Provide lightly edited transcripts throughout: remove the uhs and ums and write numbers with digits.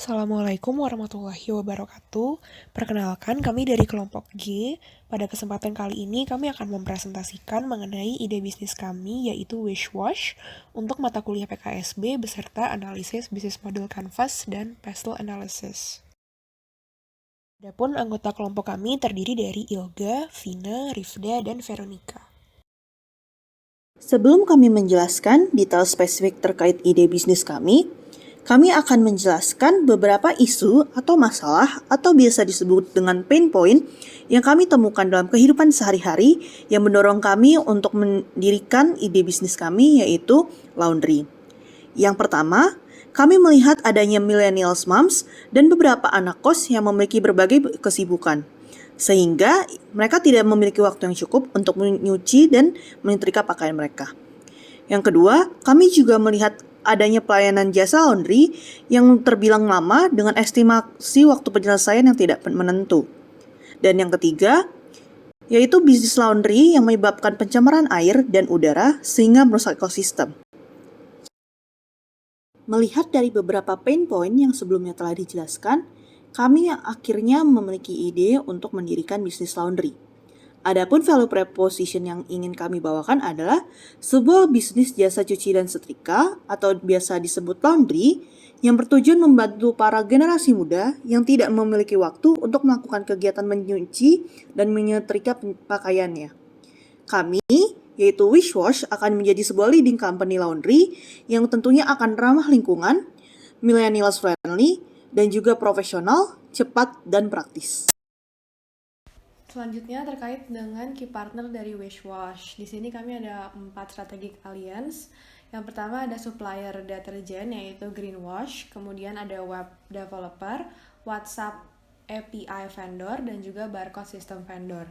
Assalamualaikum warahmatullahi wabarakatuh. Perkenalkan, kami dari kelompok G. Pada kesempatan kali ini, kami akan mempresentasikan mengenai ide bisnis kami, yaitu Wishwash, untuk mata kuliah PKSB beserta analisis bisnis model Canvas dan pastel analysis. Adapun anggota kelompok kami terdiri dari Ilga, Vina, Rifda, dan Veronica. Sebelum kami menjelaskan detail spesifik terkait ide bisnis kami akan menjelaskan beberapa isu atau masalah atau biasa disebut dengan pain point yang kami temukan dalam kehidupan sehari-hari yang mendorong kami untuk mendirikan ide bisnis kami, yaitu laundry. Yang pertama, kami melihat adanya millennials moms dan beberapa anak kos yang memiliki berbagai kesibukan, sehingga mereka tidak memiliki waktu yang cukup untuk menyuci dan menyetrika pakaian mereka. Yang kedua, kami juga melihat adanya pelayanan jasa laundry yang terbilang lama dengan estimasi waktu penyelesaian yang tidak menentu. Dan yang ketiga, yaitu bisnis laundry yang menyebabkan pencemaran air dan udara sehingga merusak ekosistem. Melihat dari beberapa pain point yang sebelumnya telah dijelaskan, kami akhirnya memiliki ide untuk mendirikan bisnis laundry. Adapun value proposition yang ingin kami bawakan adalah sebuah bisnis jasa cuci dan setrika atau biasa disebut laundry yang bertujuan membantu para generasi muda yang tidak memiliki waktu untuk melakukan kegiatan menyuci dan menyetrika pakaiannya. Kami, yaitu Wishwash, akan menjadi sebuah leading company laundry yang tentunya akan ramah lingkungan, millennials friendly, dan juga profesional, cepat, dan praktis. Selanjutnya terkait dengan key partner dari Wishwash. Di sini kami ada 4 strategic alliance. Yang pertama ada supplier deterjen yaitu Greenwash, kemudian ada web developer, WhatsApp API vendor, dan juga barcode system vendor.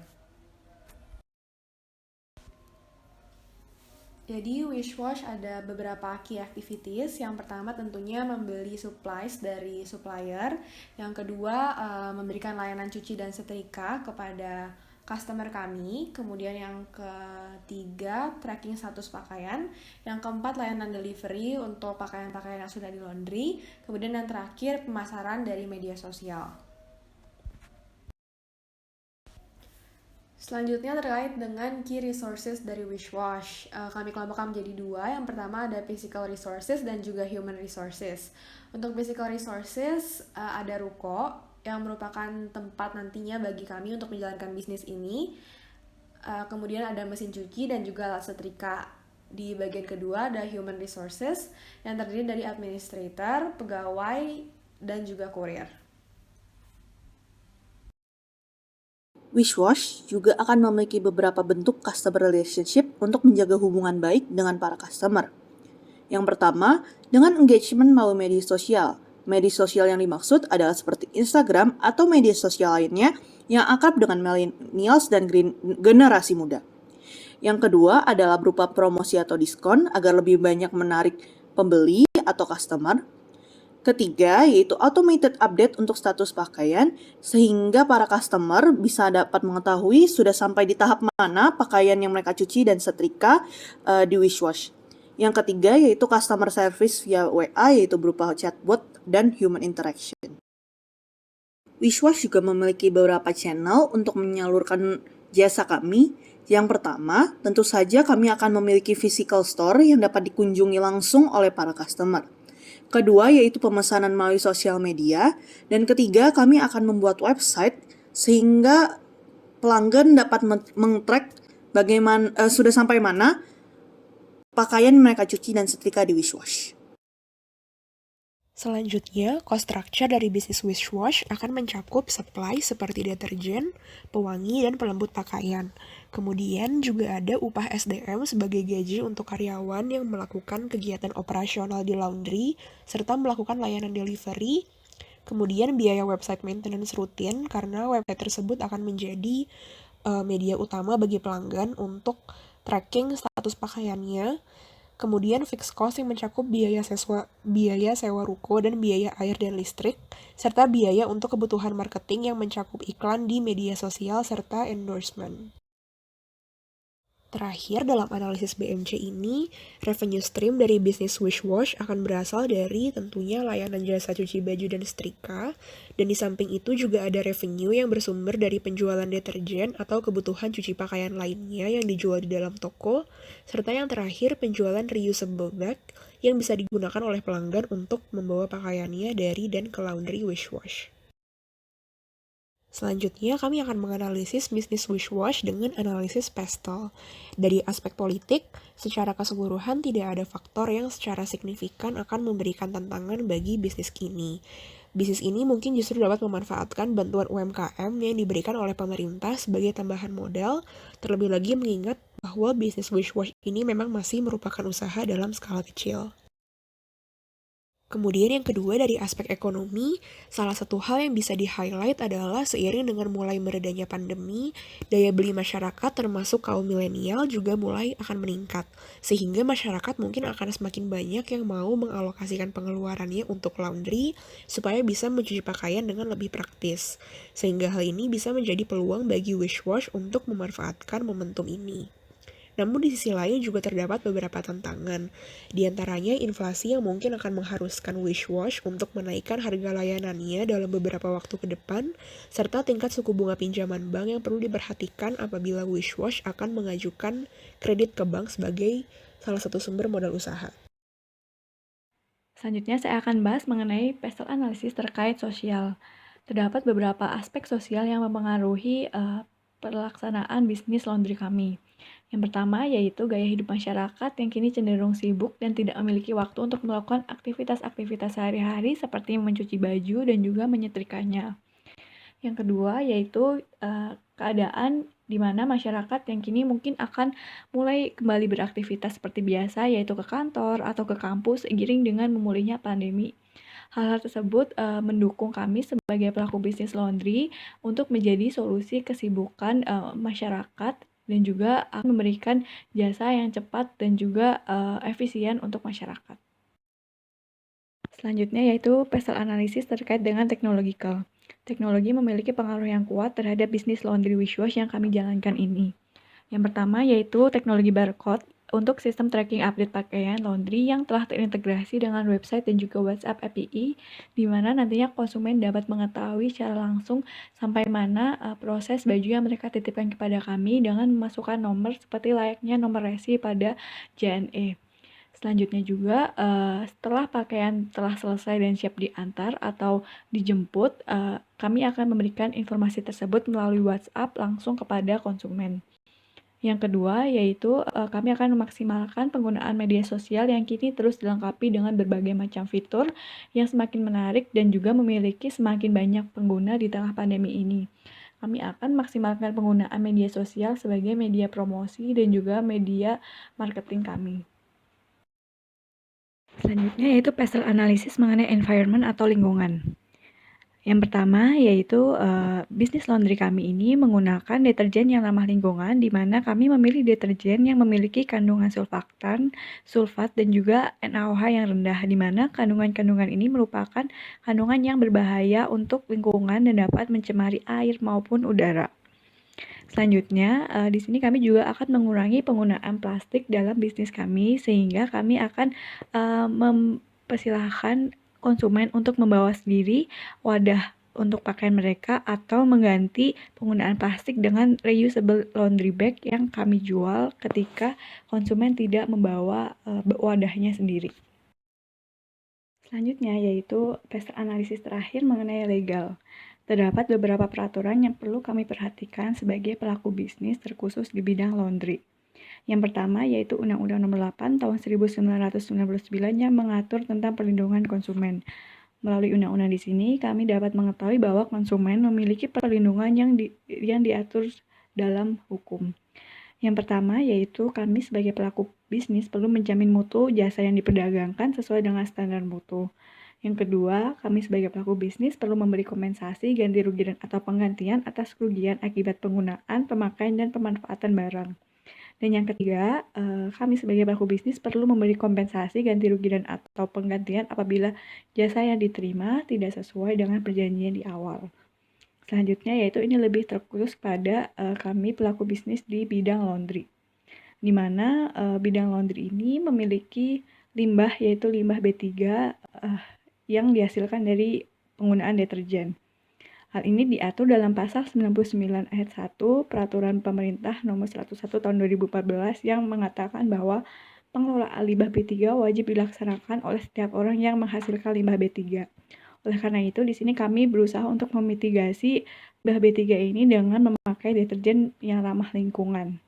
Jadi Wishwash ada beberapa key activities. Yang pertama tentunya membeli supplies dari supplier. Yang kedua memberikan layanan cuci dan setrika kepada customer kami. Kemudian yang ketiga tracking status pakaian. Yang keempat layanan delivery untuk pakaian-pakaian yang sudah di laundry. Kemudian yang terakhir pemasaran dari media sosial. Selanjutnya terkait dengan key resources dari Wishwash. Kami kelompokkan menjadi 2. Yang pertama ada physical resources dan juga human resources. Untuk physical resources ada ruko yang merupakan tempat nantinya bagi kami untuk menjalankan bisnis ini. Kemudian ada mesin cuci dan juga alat setrika. Di bagian kedua ada human resources yang terdiri dari administrator, pegawai, dan juga kurir. Wishwash juga akan memiliki beberapa bentuk customer relationship untuk menjaga hubungan baik dengan para customer. Yang pertama, dengan engagement melalui media sosial. Media sosial yang dimaksud adalah seperti Instagram atau media sosial lainnya yang akrab dengan millennials dan generasi muda. Yang kedua adalah berupa promosi atau diskon agar lebih banyak menarik pembeli atau customer. Ketiga, yaitu automated update untuk status pakaian, sehingga para customer bisa dapat mengetahui sudah sampai di tahap mana pakaian yang mereka cuci dan setrika di Wishwash. Yang ketiga, yaitu customer service via WA, yaitu berupa chatbot dan human interaction. Wishwash juga memiliki beberapa channel untuk menyalurkan jasa kami. Yang pertama, tentu saja kami akan memiliki physical store yang dapat dikunjungi langsung oleh para customer. Kedua, yaitu pemesanan melalui sosial media. Dan ketiga, kami akan membuat website sehingga pelanggan dapat meng-track bagaimana sudah sampai mana pakaian mereka cuci dan setrika di Wishwash. Selanjutnya, cost structure dari bisnis Wishwash akan mencakup supply seperti deterjen, pewangi, dan pelembut pakaian. Kemudian juga ada upah SDM sebagai gaji untuk karyawan yang melakukan kegiatan operasional di laundry, serta melakukan layanan delivery. Kemudian biaya website maintenance rutin, karena website tersebut akan menjadi media utama bagi pelanggan untuk tracking status pakaiannya. Kemudian fixed cost yang mencakup biaya sewa ruko dan biaya air dan listrik, serta biaya untuk kebutuhan marketing yang mencakup iklan di media sosial serta endorsement. Terakhir, dalam analisis BMC ini, revenue stream dari bisnis Swish Wash akan berasal dari tentunya layanan jasa cuci baju dan setrika, dan di samping itu juga ada revenue yang bersumber dari penjualan deterjen atau kebutuhan cuci pakaian lainnya yang dijual di dalam toko, serta yang terakhir penjualan reusable bag yang bisa digunakan oleh pelanggan untuk membawa pakaiannya dari dan ke laundry Wish Wash. Selanjutnya, kami akan menganalisis bisnis Wish Wash dengan analisis PESTEL. Dari aspek politik, secara keseluruhan tidak ada faktor yang secara signifikan akan memberikan tantangan bagi bisnis kini. Bisnis ini mungkin justru dapat memanfaatkan bantuan UMKM yang diberikan oleh pemerintah sebagai tambahan modal, terlebih lagi mengingat bahwa bisnis Wish Wash ini memang masih merupakan usaha dalam skala kecil. Kemudian yang kedua dari aspek ekonomi, salah satu hal yang bisa di-highlight adalah seiring dengan mulai meredanya pandemi, daya beli masyarakat termasuk kaum milenial juga mulai akan meningkat. Sehingga masyarakat mungkin akan semakin banyak yang mau mengalokasikan pengeluarannya untuk laundry supaya bisa mencuci pakaian dengan lebih praktis. Sehingga hal ini bisa menjadi peluang bagi Wish Wash untuk memanfaatkan momentum ini. Namun di sisi lain juga terdapat beberapa tantangan, di antaranya inflasi yang mungkin akan mengharuskan Wish Wash untuk menaikkan harga layanannya dalam beberapa waktu ke depan, serta tingkat suku bunga pinjaman bank yang perlu diperhatikan apabila Wish Wash akan mengajukan kredit ke bank sebagai salah satu sumber modal usaha. Selanjutnya saya akan bahas mengenai PESTEL analisis terkait sosial. Terdapat beberapa aspek sosial yang mempengaruhi pelaksanaan bisnis laundry kami. Yang pertama yaitu gaya hidup masyarakat yang kini cenderung sibuk dan tidak memiliki waktu untuk melakukan aktivitas-aktivitas sehari-hari seperti mencuci baju dan juga menyetrikanya. Yang kedua yaitu keadaan di mana masyarakat yang kini mungkin akan mulai kembali beraktivitas seperti biasa, yaitu ke kantor atau ke kampus seiring dengan memulihnya pandemi. Hal-hal tersebut mendukung kami sebagai pelaku bisnis laundry untuk menjadi solusi kesibukan masyarakat dan juga akan memberikan jasa yang cepat dan juga efisien untuk masyarakat. Selanjutnya yaitu PESTEL analisis terkait dengan teknologikal. Teknologi memiliki pengaruh yang kuat terhadap bisnis laundry Wish Wash yang kami jalankan ini. Yang pertama yaitu teknologi barcode untuk sistem tracking update pakaian laundry yang telah terintegrasi dengan website dan juga WhatsApp API, di mana nantinya konsumen dapat mengetahui secara langsung sampai mana proses baju yang mereka titipkan kepada kami dengan memasukkan nomor seperti layaknya nomor resi pada JNE. Selanjutnya juga, setelah pakaian telah selesai dan siap diantar atau dijemput, kami akan memberikan informasi tersebut melalui WhatsApp langsung kepada konsumen. Yang kedua, yaitu kami akan memaksimalkan penggunaan media sosial yang kini terus dilengkapi dengan berbagai macam fitur yang semakin menarik dan juga memiliki semakin banyak pengguna di tengah pandemi ini. Kami akan maksimalkan penggunaan media sosial sebagai media promosi dan juga media marketing kami. Selanjutnya yaitu PESTEL analisis mengenai environment atau lingkungan. Yang pertama yaitu bisnis laundry kami ini menggunakan deterjen yang ramah lingkungan, di mana kami memilih deterjen yang memiliki kandungan surfaktan, sulfat, dan juga NaOH yang rendah, di mana kandungan-kandungan ini merupakan kandungan yang berbahaya untuk lingkungan dan dapat mencemari air maupun udara. Selanjutnya, di sini kami juga akan mengurangi penggunaan plastik dalam bisnis kami, sehingga kami akan mempersilahkan konsumen untuk membawa sendiri wadah untuk pakaian mereka atau mengganti penggunaan plastik dengan reusable laundry bag yang kami jual ketika konsumen tidak membawa wadahnya sendiri. Selanjutnya yaitu PESTEL analisis terakhir mengenai legal. Terdapat beberapa peraturan yang perlu kami perhatikan sebagai pelaku bisnis terkhusus di bidang laundry. Yang pertama yaitu Undang-Undang Nomor 8 Tahun 1999 yang mengatur tentang perlindungan konsumen. Melalui undang-undang di sini, kami dapat mengetahui bahwa konsumen memiliki perlindungan yang diatur dalam hukum. Yang pertama yaitu kami sebagai pelaku bisnis perlu menjamin mutu jasa yang diperdagangkan sesuai dengan standar mutu. Yang kedua, kami sebagai pelaku bisnis perlu memberi kompensasi, ganti rugi dan atau penggantian atas kerugian akibat penggunaan, pemakaian, dan pemanfaatan barang. Dan yang ketiga, kami sebagai pelaku bisnis perlu memberi kompensasi, ganti rugi dan atau penggantian apabila jasa yang diterima tidak sesuai dengan perjanjian di awal. Selanjutnya yaitu ini lebih terkhusus pada kami pelaku bisnis di bidang laundry. di mana bidang laundry ini memiliki limbah, yaitu limbah B3 yang dihasilkan dari penggunaan deterjen. Hal ini diatur dalam pasal 99 ayat 1 Peraturan Pemerintah Nomor 101 Tahun 2014 yang mengatakan bahwa pengelolaan limbah B3 wajib dilaksanakan oleh setiap orang yang menghasilkan limbah B3. Oleh karena itu, di sini kami berusaha untuk memitigasi limbah B3 ini dengan memakai deterjen yang ramah lingkungan.